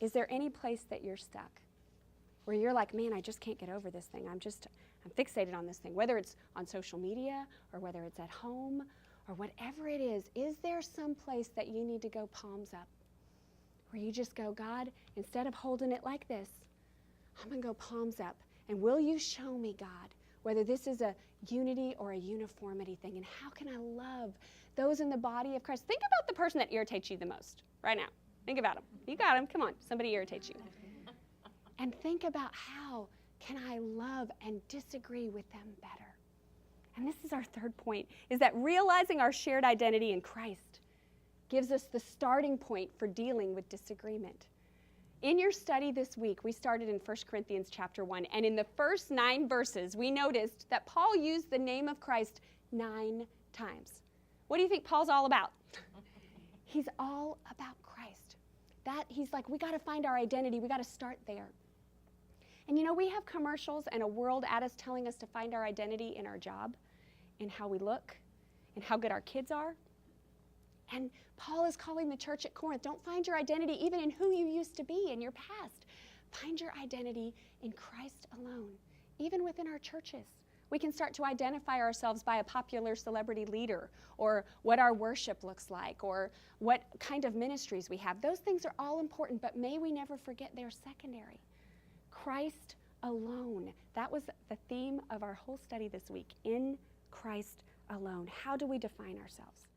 Is there any place that you're stuck? Where you're like, man, I just can't get over this thing. I'm fixated on this thing. Whether it's on social media or whether it's at home or whatever it is there some place that you need to go palms up? Where you just go, God, instead of holding it like this, I'm going to go palms up. And will you show me, God, whether this is a unity or a uniformity thing? And how can I love those in the body of Christ? Think about the person that irritates you the most right now. Think about them. You got them. Come on. Somebody irritates you. And think about how can I love and disagree with them better? And this is our third point, is that realizing our shared identity in Christ gives us the starting point for dealing with disagreement. In your study this week, we started in 1 Corinthians chapter 1, and in the first 9 verses, we noticed that Paul used the name of Christ 9 times. What do you think Paul's all about? He's all about Christ. He's like, we got to find our identity. We got to start there. And you know, we have commercials and a world at us telling us to find our identity in our job, in how we look, in how good our kids are. And Paul is calling the church at Corinth, don't find your identity even in who you used to be in your past. Find your identity in Christ alone, even within our churches. We can start to identify ourselves by a popular celebrity leader, or what our worship looks like, or what kind of ministries we have. Those things are all important, but may we never forget they're secondary. Christ alone. That was the theme of our whole study this week, in Christ alone. How do we define ourselves?